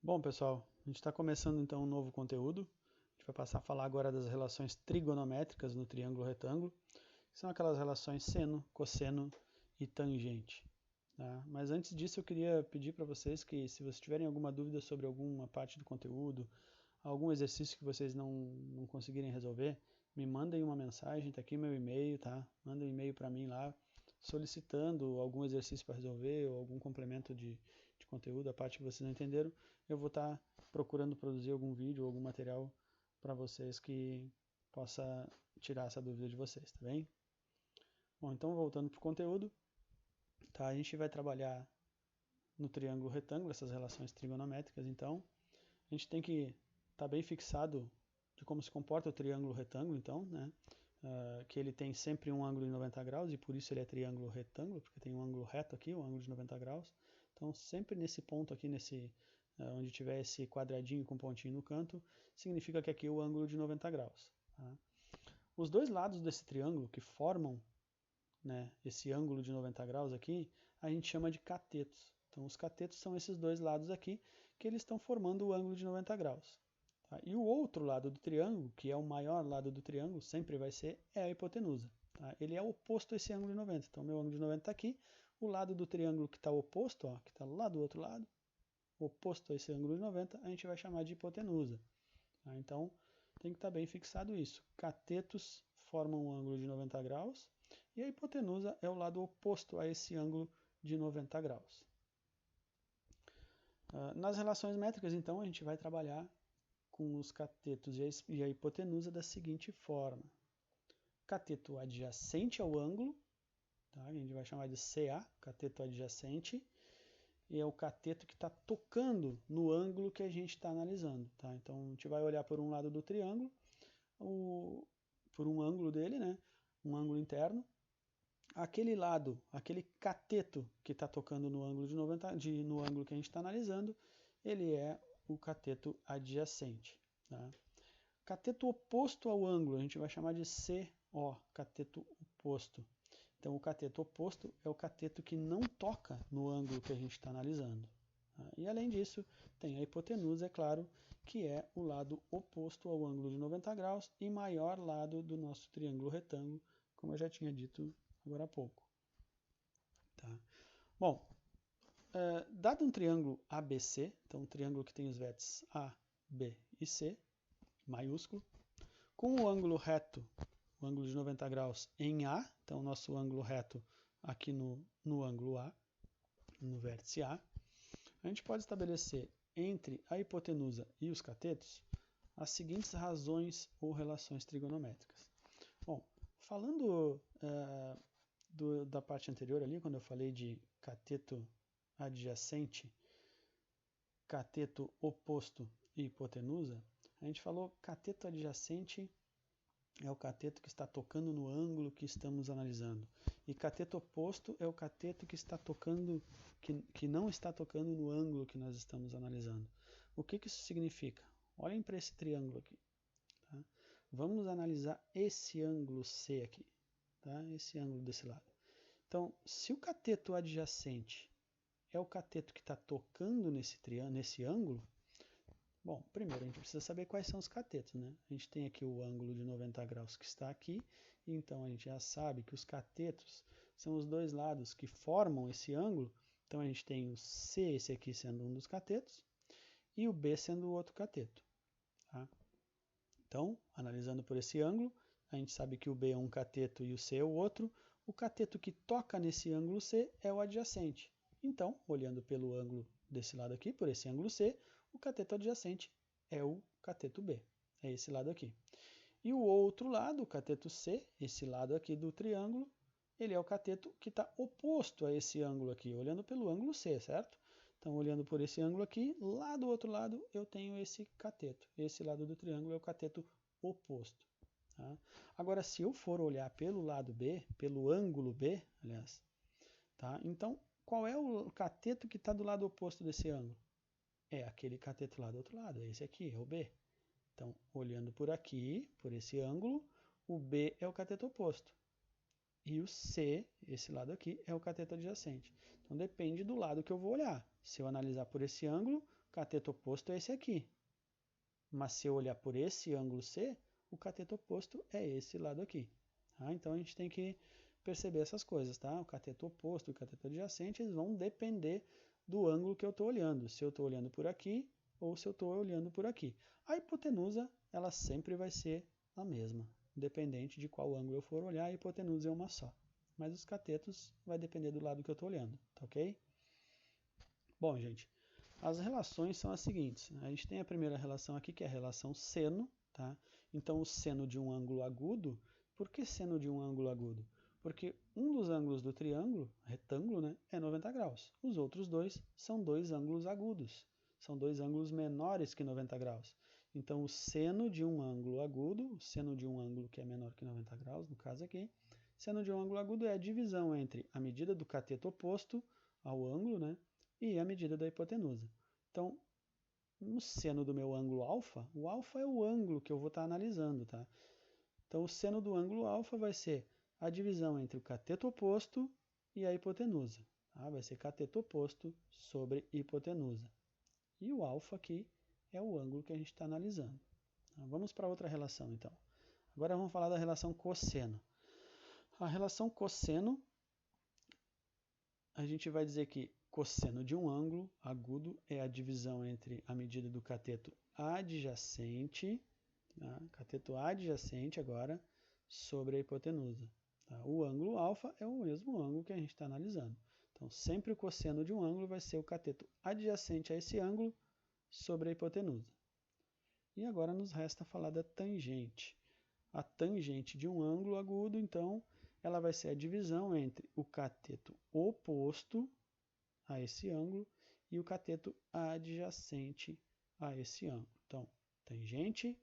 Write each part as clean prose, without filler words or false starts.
Bom, pessoal, a gente está começando então um novo conteúdo. A gente vai passar a falar agora das relações trigonométricas no triângulo retângulo, que são aquelas relações seno, cosseno e tangente. Tá? Mas antes disso, eu queria pedir para vocês que, se vocês tiverem alguma dúvida sobre alguma parte do conteúdo, algum exercício que vocês não conseguirem resolver, me mandem uma mensagem, está aqui meu e-mail, tá? Manda um e-mail para mim lá, solicitando algum exercício para resolver ou algum complemento de conteúdo, a parte que vocês não entenderam. Eu vou estar procurando produzir algum vídeo ou algum material para vocês que possa tirar essa dúvida de vocês, tá bem? Bom, então voltando para o conteúdo, tá? A gente vai trabalhar no triângulo retângulo, essas relações trigonométricas, então a gente tem que estar bem fixado de como se comporta o triângulo retângulo, então, né? Que ele tem sempre um ângulo de 90 graus e por isso ele é triângulo retângulo, porque tem um ângulo reto aqui, um ângulo de 90 graus. Então, sempre nesse ponto aqui, onde tiver esse quadradinho com pontinho no canto, significa que aqui é o ângulo de 90 graus. Tá? Os dois lados desse triângulo que formam, né, esse ângulo de 90 graus aqui, a gente chama de catetos. Então, os catetos são esses dois lados aqui, que eles estão formando o ângulo de 90 graus. Tá? E o outro lado do triângulo, que é o maior lado do triângulo, sempre vai ser a hipotenusa. Tá? Ele é oposto a esse ângulo de 90. Então, meu ângulo de 90 está aqui. O lado do triângulo que está oposto, ó, que está lá do outro lado, oposto a esse ângulo de 90, a gente vai chamar de hipotenusa. Tá? Então, tem que estar bem fixado isso. Catetos formam um ângulo de 90 graus e a hipotenusa é o lado oposto a esse ângulo de 90 graus. Nas relações métricas, então, a gente vai trabalhar com os catetos e a hipotenusa da seguinte forma. Cateto adjacente ao ângulo, tá? A gente vai chamar de CA, cateto adjacente, e é o cateto que está tocando no ângulo que a gente está analisando. Tá? Então, a gente vai olhar por um lado do triângulo, por um ângulo dele, né? Um ângulo interno. Aquele lado, aquele cateto que está tocando no ângulo de 90, no ângulo que a gente está analisando, ele é o cateto adjacente. Tá? Cateto oposto ao ângulo, a gente vai chamar de CO, cateto oposto. Então, o cateto oposto é o cateto que não toca no ângulo que a gente está analisando. Tá? E, além disso, tem a hipotenusa, é claro, que é o lado oposto ao ângulo de 90 graus e maior lado do nosso triângulo retângulo, como eu já tinha dito agora há pouco. Tá? Bom, dado um triângulo ABC, então um triângulo que tem os vértices A, B e C, maiúsculo, com o ângulo reto, o ângulo de 90 graus em A, então o nosso ângulo reto aqui no ângulo A, no vértice A, a gente pode estabelecer entre a hipotenusa e os catetos as seguintes razões ou relações trigonométricas. Bom, falando da parte anterior ali, quando eu falei de cateto adjacente, cateto oposto e hipotenusa, a gente falou cateto adjacente é o cateto que está tocando no ângulo que estamos analisando. E cateto oposto é o cateto que está tocando, que não está tocando no ângulo que nós estamos analisando. O que isso significa? Olhem para esse triângulo aqui. Tá? Vamos analisar esse ângulo C aqui. Tá? Esse ângulo desse lado. Então, se o cateto adjacente é o cateto que está tocando nesse ângulo, bom, primeiro a gente precisa saber quais são os catetos, né? A gente tem aqui o ângulo de 90 graus que está aqui, então a gente já sabe que os catetos são os dois lados que formam esse ângulo. Então a gente tem o C, esse aqui sendo um dos catetos, e o B sendo o outro cateto. Tá? Então, analisando por esse ângulo, a gente sabe que o B é um cateto e o C é o outro. O cateto que toca nesse ângulo C é o adjacente. Então, olhando pelo ângulo desse lado aqui, por esse ângulo C, o cateto adjacente é o cateto B, é esse lado aqui. E o outro lado, o cateto C, esse lado aqui do triângulo, ele é o cateto que está oposto a esse ângulo aqui, olhando pelo ângulo C, certo? Então, olhando por esse ângulo aqui, lá do outro lado eu tenho esse cateto. Esse lado do triângulo é o cateto oposto. Tá? Agora, se eu for olhar pelo lado B, pelo ângulo B, aliás, tá? Então, qual é o cateto que está do lado oposto desse ângulo? É aquele cateto lá do outro lado, é esse aqui, é o B. Então, olhando por aqui, por esse ângulo, o B é o cateto oposto. E o C, esse lado aqui, é o cateto adjacente. Então, depende do lado que eu vou olhar. Se eu analisar por esse ângulo, cateto oposto é esse aqui. Mas se eu olhar por esse ângulo C, o cateto oposto é esse lado aqui. Tá? Então a gente tem que perceber essas coisas, tá? O cateto oposto e o cateto adjacente, eles vão depender do ângulo que eu estou olhando. Se eu estou olhando por aqui ou se eu estou olhando por aqui. A hipotenusa, ela sempre vai ser a mesma. Independente de qual ângulo eu for olhar, a hipotenusa é uma só. Mas os catetos vai depender do lado que eu estou olhando, tá ok? Bom, gente, as relações são as seguintes. A gente tem a primeira relação aqui, que é a relação seno, tá? Então, o seno de um ângulo agudo. Por que seno de um ângulo agudo? Porque um dos ângulos do triângulo, retângulo, né, é 90 graus. Os outros dois são dois ângulos agudos. São dois ângulos menores que 90 graus. Então, o seno de um ângulo agudo, o seno de um ângulo que é menor que 90 graus, no caso aqui, seno de um ângulo agudo é a divisão entre a medida do cateto oposto ao ângulo, né, e a medida da hipotenusa. Então, no seno do meu ângulo alfa, o alfa é o ângulo que eu vou estar analisando, tá? Então, o seno do ângulo alfa vai ser a divisão entre o cateto oposto e a hipotenusa. Tá? Vai ser cateto oposto sobre hipotenusa. E o alfa aqui é o ângulo que a gente está analisando. Tá? Vamos para outra relação, então. Agora vamos falar da relação cosseno. A relação cosseno, a gente vai dizer que cosseno de um ângulo agudo é a divisão entre a medida do cateto adjacente, tá? Cateto adjacente agora, sobre a hipotenusa. Tá? O ângulo alfa é o mesmo ângulo que a gente está analisando. Então, sempre o cosseno de um ângulo vai ser o cateto adjacente a esse ângulo sobre a hipotenusa. E agora nos resta falar da tangente. A tangente de um ângulo agudo, então, ela vai ser a divisão entre o cateto oposto a esse ângulo e o cateto adjacente a esse ângulo. Então, tangente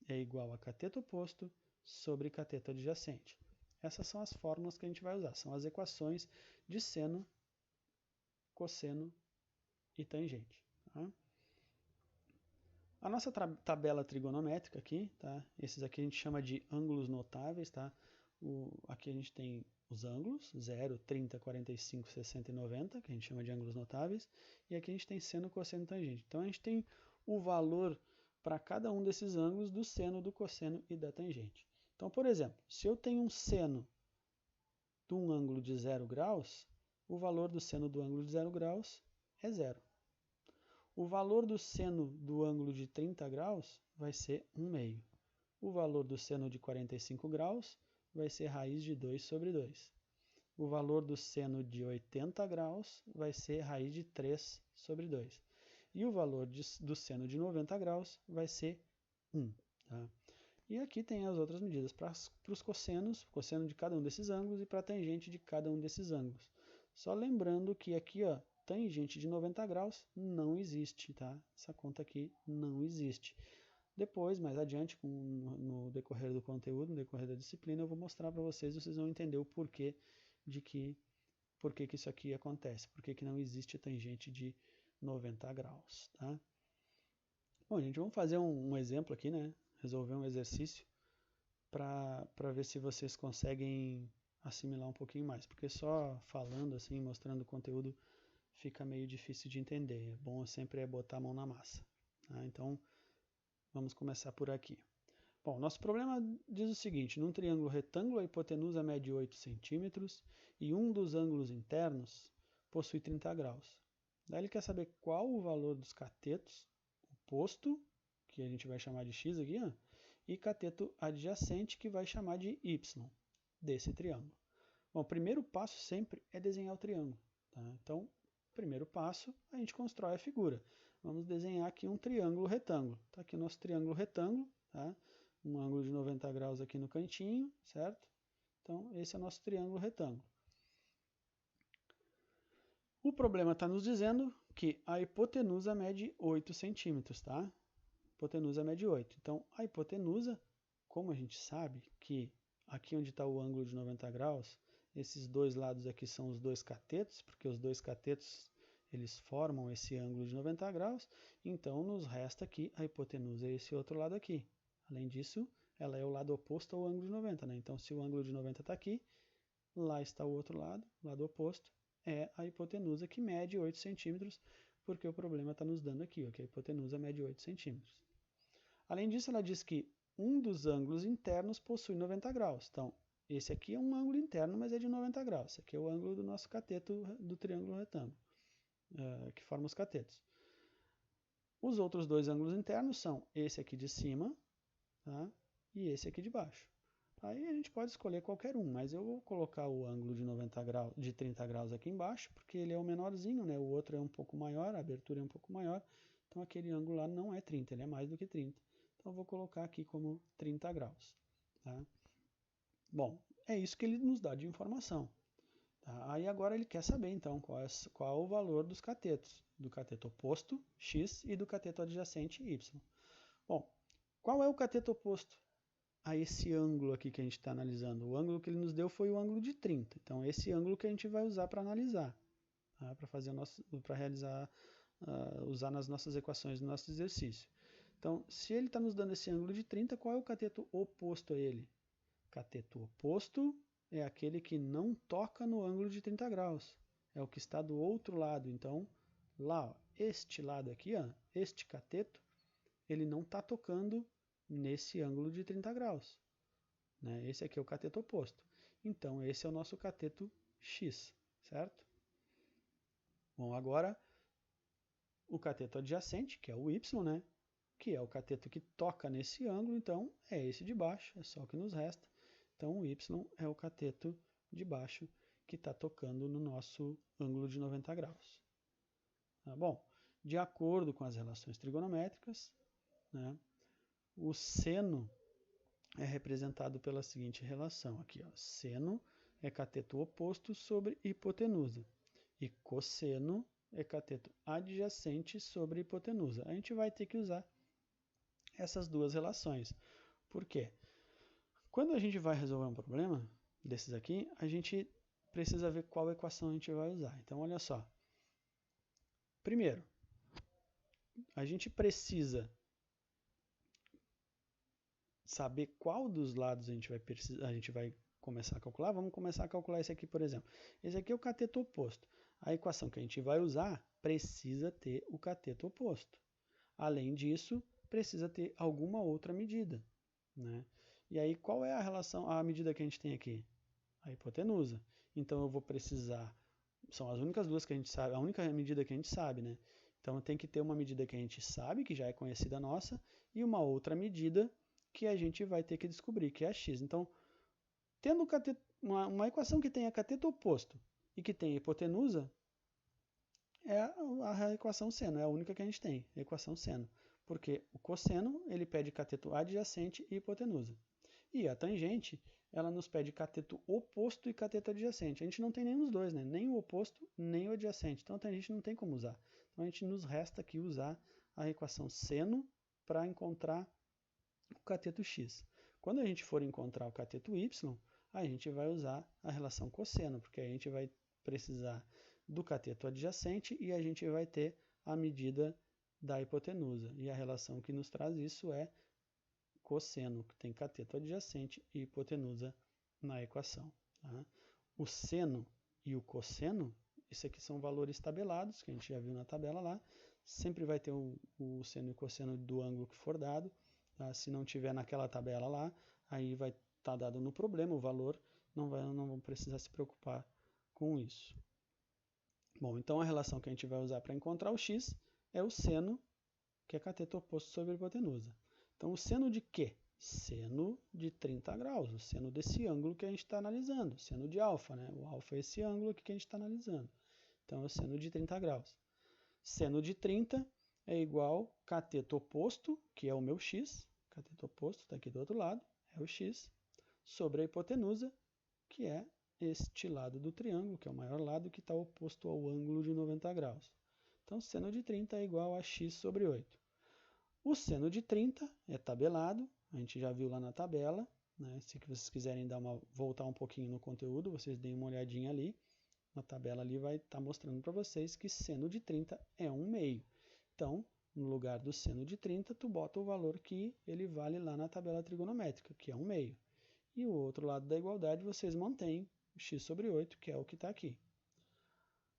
é igual a cateto oposto sobre cateto adjacente. Essas são as fórmulas que a gente vai usar, são as equações de seno, cosseno e tangente. Tá? A nossa tabela trigonométrica aqui, tá? Esses aqui a gente chama de ângulos notáveis, tá? Aqui a gente tem os ângulos, 0, 30, 45, 60 e 90, que a gente chama de ângulos notáveis, e aqui a gente tem seno, cosseno e tangente. Então a gente tem o valor para cada um desses ângulos do seno, do cosseno e da tangente. Então, por exemplo, se eu tenho um seno de um ângulo de 0 graus, o valor do seno do ângulo de 0 graus é 0. O valor do seno do ângulo de 30 graus vai ser 1/2. O valor do seno de 45 graus vai ser raiz de 2 sobre 2. O valor do seno de 80 graus vai ser raiz de 3 sobre 2. E o valor do seno de 90 graus vai ser 1. Tá? E aqui tem as outras medidas para os cossenos, cosseno de cada um desses ângulos e para a tangente de cada um desses ângulos. Só lembrando que aqui, ó, tangente de 90 graus não existe, tá? Essa conta aqui não existe. Depois, mais adiante, no decorrer do conteúdo, no decorrer da disciplina, eu vou mostrar para vocês, vocês vão entender o porquê que isso aqui acontece, por que não existe tangente de 90 graus, tá? Bom, gente, vamos fazer um exemplo aqui, né? Resolver um exercício para ver se vocês conseguem assimilar um pouquinho mais, porque só falando assim, mostrando o conteúdo, fica meio difícil de entender. É bom sempre botar a mão na massa. Tá? Então, vamos começar por aqui. Bom, nosso problema diz o seguinte: num triângulo retângulo, a hipotenusa mede 8 centímetros e um dos ângulos internos possui 30 graus. Daí ele quer saber qual o valor dos catetos oposto, que a gente vai chamar de x aqui, ó, e cateto adjacente, que vai chamar de y, desse triângulo. Bom, o primeiro passo sempre é desenhar o triângulo. Tá? Então, primeiro passo, a gente constrói a figura. Vamos desenhar aqui um triângulo retângulo. Está aqui o nosso triângulo retângulo, tá? Um ângulo de 90 graus aqui no cantinho, certo? Então, esse é o nosso triângulo retângulo. O problema está nos dizendo que a hipotenusa mede 8 centímetros, tá? Hipotenusa mede 8. Então, a hipotenusa, como a gente sabe que aqui onde está o ângulo de 90 graus, esses dois lados aqui são os dois catetos, porque os dois catetos eles formam esse ângulo de 90 graus, então nos resta aqui a hipotenusa é esse outro lado aqui. Além disso, ela é o lado oposto ao ângulo de 90, né? Então, se o ângulo de 90 está aqui, lá está o outro lado, o lado oposto, é a hipotenusa que mede 8 centímetros, porque o problema está nos dando aqui, que a hipotenusa mede 8 centímetros. Além disso, ela diz que um dos ângulos internos possui 90 graus. Então, esse aqui é um ângulo interno, mas é de 90 graus. Esse aqui é o ângulo do nosso cateto do triângulo retângulo, que forma os catetos. Os outros dois ângulos internos são esse aqui de cima, tá? E esse aqui de baixo. Aí a gente pode escolher qualquer um, mas eu vou colocar o ângulo de 90 graus, de 30 graus aqui embaixo, porque ele é o menorzinho, né? O outro é um pouco maior, a abertura é um pouco maior, então aquele ângulo lá não é 30, ele é mais do que 30. Então eu vou colocar aqui como 30 graus. Tá? Bom, é isso que ele nos dá de informação. Tá? Aí agora ele quer saber então qual é o valor dos catetos, do cateto oposto, x, e do cateto adjacente, y. Bom, qual é o cateto oposto a esse ângulo aqui que a gente está analisando? O ângulo que ele nos deu foi o ângulo de 30. Então, esse ângulo que a gente vai usar para analisar, tá? Para realizar, usar nas nossas equações do nosso exercício. Então, se ele está nos dando esse ângulo de 30, qual é o cateto oposto a ele? Cateto oposto é aquele que não toca no ângulo de 30 graus. É o que está do outro lado. Então, lá, ó, este lado aqui, ó, este cateto, ele não está tocando nesse ângulo de 30 graus. Né? Esse aqui é o cateto oposto. Então, esse é o nosso cateto X, certo? Bom, agora, o cateto adjacente, que é o Y, né? Que é o cateto que toca nesse ângulo, então é esse de baixo, é só o que nos resta. Então, o Y é o cateto de baixo que está tocando no nosso ângulo de 90 graus. Tá bom? De acordo com as relações trigonométricas, né? O seno é representado pela seguinte relação aqui, ó. Seno é cateto oposto sobre hipotenusa e cosseno é cateto adjacente sobre hipotenusa. A gente vai ter que usar essas duas relações. Por quê? Quando a gente vai resolver um problema desses aqui, a gente precisa ver qual equação a gente vai usar. Então, olha só. Primeiro, a gente precisa saber qual dos lados a gente vai começar a calcular. Vamos começar a calcular esse aqui, por exemplo. Esse aqui é o cateto oposto. A equação que a gente vai usar precisa ter o cateto oposto. Além disso, precisa ter alguma outra medida, né? E aí, qual é a medida que a gente tem aqui? A hipotenusa. Então, eu vou precisar... São as únicas duas que a gente sabe, a única medida que a gente sabe, né? Então, tem que ter uma medida que a gente sabe, que já é conhecida nossa, e uma outra medida que a gente vai ter que descobrir, que é a x. Então, tendo uma equação que tenha cateto oposto e que tenha hipotenusa, é a equação seno, é a única que a gente tem, a equação seno. Porque o cosseno, ele pede cateto adjacente e hipotenusa. E a tangente, ela nos pede cateto oposto e cateto adjacente. A gente não tem nenhum dos dois, né? Nem o oposto, nem o adjacente. Então, a tangente não tem como usar. Então, a gente nos resta aqui usar a equação seno para encontrar o cateto x. Quando a gente for encontrar o cateto y, a gente vai usar a relação cosseno, porque a gente vai precisar do cateto adjacente e a gente vai ter a medida da hipotenusa. E a relação que nos traz isso é cosseno, que tem cateto adjacente e hipotenusa na equação. Tá? O seno e o cosseno, isso aqui são valores tabelados, que a gente já viu na tabela lá. Sempre vai ter o seno e o cosseno do ângulo que for dado. Tá? Se não tiver naquela tabela lá, aí vai estar dado no problema o valor, não vamos precisar se preocupar com isso. Bom, então a relação que a gente vai usar para encontrar o x é o seno, que é cateto oposto sobre a hipotenusa. Então, o seno de quê? Seno de 30 graus, o seno desse ângulo que a gente está analisando, seno de alfa, né? O alfa é esse ângulo aqui que a gente está analisando. Então, é o seno de 30 graus. Seno de 30 é igual cateto oposto, que é o meu x, cateto oposto está aqui do outro lado, é o x, sobre a hipotenusa, que é este lado do triângulo, que é o maior lado, que está oposto ao ângulo de 90 graus. Então, seno de 30 é igual a x sobre 8. O seno de 30 é tabelado, a gente já viu lá na tabela, né? Se vocês quiserem voltar um pouquinho no conteúdo, vocês deem uma olhadinha ali. Na tabela ali vai estar mostrando para vocês que seno de 30 é 1/2. Então, no lugar do seno de 30, tu bota o valor que ele vale lá na tabela trigonométrica, que é 1/2. E o outro lado da igualdade vocês mantêm x sobre 8, que é o que está aqui.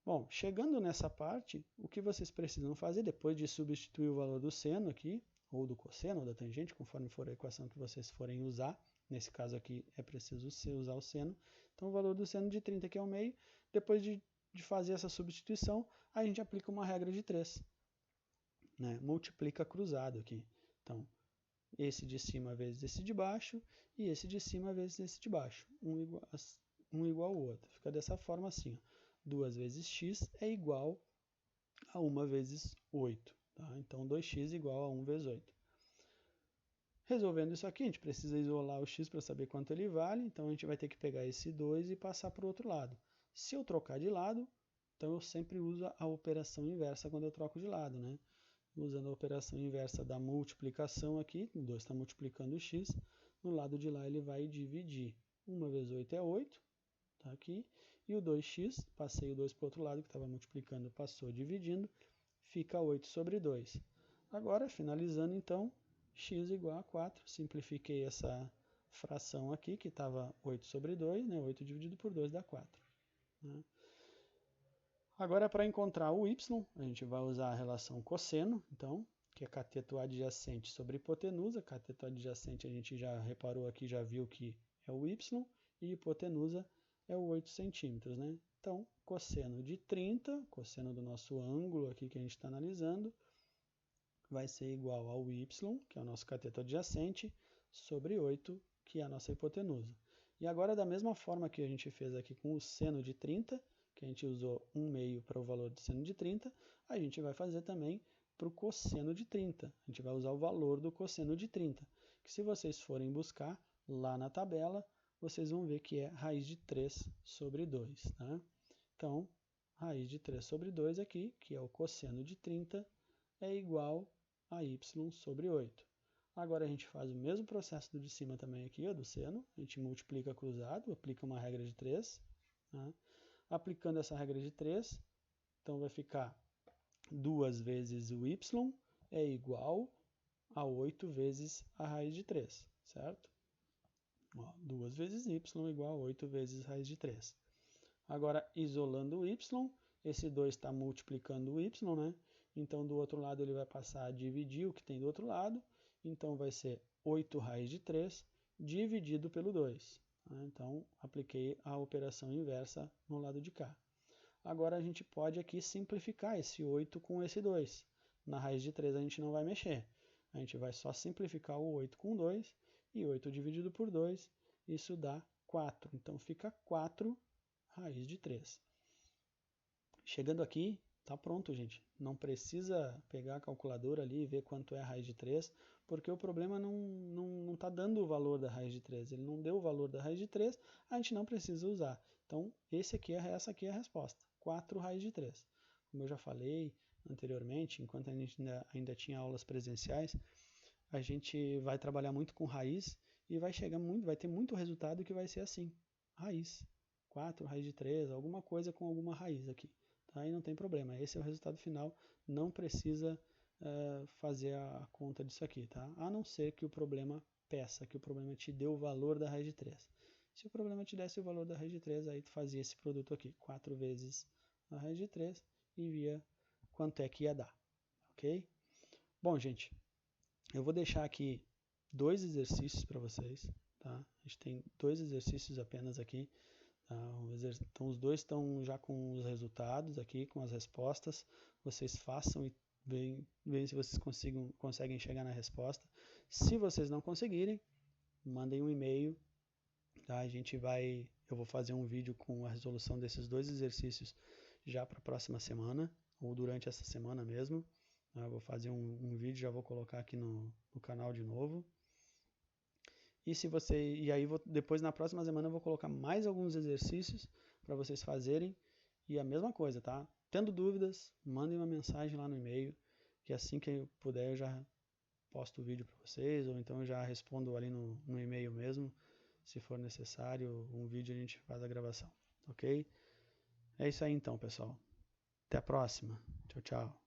Bom, chegando nessa parte, o que vocês precisam fazer depois de substituir o valor do seno aqui, ou do cosseno, ou da tangente, conforme for a equação que vocês forem usar. Nesse caso aqui é preciso usar o seno. Então o valor do seno de 30 que é o meio. Depois de fazer essa substituição, a gente aplica uma regra de 3. Né? Multiplica cruzado aqui. Então, esse de cima vezes esse de baixo, e esse de cima vezes esse de baixo. Um igual ao outro. Fica dessa forma assim, ó. 2 vezes x é igual a 1 vezes 8. Tá? Então, 2x igual a 1 vezes 8. Resolvendo isso aqui, a gente precisa isolar o x para saber quanto ele vale. Então, a gente vai ter que pegar esse 2 e passar para o outro lado. Se eu trocar de lado, então eu sempre uso a operação inversa quando eu troco de lado. Né? Usando a operação inversa da multiplicação aqui, o 2 está multiplicando o x. No lado de lá, ele vai dividir. 1 vezes 8 é 8. Tá aqui. E o 2x, passei o 2 para o outro lado, que estava multiplicando, passou dividindo, fica 8 sobre 2. Agora, finalizando então, x igual a 4. Simplifiquei essa fração aqui, que estava 8 sobre 2, né? 8 dividido por 2 dá 4. Né? Agora, para encontrar o y, a gente vai usar a relação cosseno, então, que é cateto adjacente sobre hipotenusa. Cateto adjacente a gente já reparou aqui, já viu que é o y, e hipotenusa é o 8 centímetros, né? Então, cosseno de 30, cosseno do nosso ângulo aqui que a gente está analisando, vai ser igual ao y, que é o nosso cateto adjacente, sobre 8, que é a nossa hipotenusa. E agora, da mesma forma que a gente fez aqui com o seno de 30, que a gente usou 1/2 para o valor do seno de 30, a gente vai fazer também para o cosseno de 30. A gente vai usar o valor do cosseno de 30, que se vocês forem buscar lá na tabela, vocês vão ver que é raiz de 3 sobre 2. Tá? Então, raiz de 3 sobre 2 aqui, que é o cosseno de 30, é igual a y sobre 8. Agora a gente faz o mesmo processo do de cima também aqui, ó, do seno. A gente multiplica cruzado, aplica uma regra de 3. Tá? Aplicando essa regra de 3, então vai ficar 2 vezes o y é igual a 8 vezes a raiz de 3, certo? 2 vezes y igual a 8 vezes raiz de 3. Agora, isolando o y, esse 2 está multiplicando o y, né? Então, do outro lado, ele vai passar a dividir o que tem do outro lado. Então, vai ser 8 raiz de 3 dividido pelo 2. Né? Então, apliquei a operação inversa no lado de cá. Agora, a gente pode aqui simplificar esse 8 com esse 2. Na raiz de 3, a gente não vai mexer. A gente vai só simplificar o 8 com 2. E 8 dividido por 2, isso dá 4. Então, fica 4 raiz de 3. Chegando aqui, tá pronto, gente. Não precisa pegar a calculadora ali e ver quanto é a raiz de 3, porque o problema não está dando o valor da raiz de 3. Ele não deu o valor da raiz de 3, a gente não precisa usar. Então, essa aqui é a resposta. 4 raiz de 3. Como eu já falei anteriormente, enquanto a gente ainda tinha aulas presenciais, a gente vai trabalhar muito com raiz e vai ter muito resultado que vai ser assim. Raiz. 4, raiz de 3, alguma coisa com alguma raiz aqui. Tá? E não tem problema, esse é o resultado final, não precisa fazer a conta disso aqui, tá? A não ser que o problema peça, que o problema te dê o valor da raiz de 3. Se o problema te desse o valor da raiz de 3, aí tu fazia esse produto aqui, 4 vezes a raiz de 3 e via quanto é que ia dar, ok? Bom, gente, eu vou deixar aqui 2 exercícios para vocês, tá? A gente tem 2 exercícios apenas aqui. Então, os dois estão já com os resultados aqui, com as respostas. Vocês façam e veem se vocês conseguem chegar na resposta. Se vocês não conseguirem, mandem um e-mail. Tá? Eu vou fazer um vídeo com a resolução desses 2 exercícios já para a próxima semana, ou durante essa semana mesmo. Eu vou fazer um vídeo, já vou colocar aqui no canal de novo. E aí depois na próxima semana eu vou colocar mais alguns exercícios para vocês fazerem. E a mesma coisa, tá? Tendo dúvidas, mandem uma mensagem lá no e-mail, que assim que eu puder eu já posto o vídeo para vocês, ou então eu já respondo ali no e-mail mesmo. Se for necessário, um vídeo a gente faz a gravação, ok? É isso aí então, pessoal. Até a próxima. Tchau, tchau.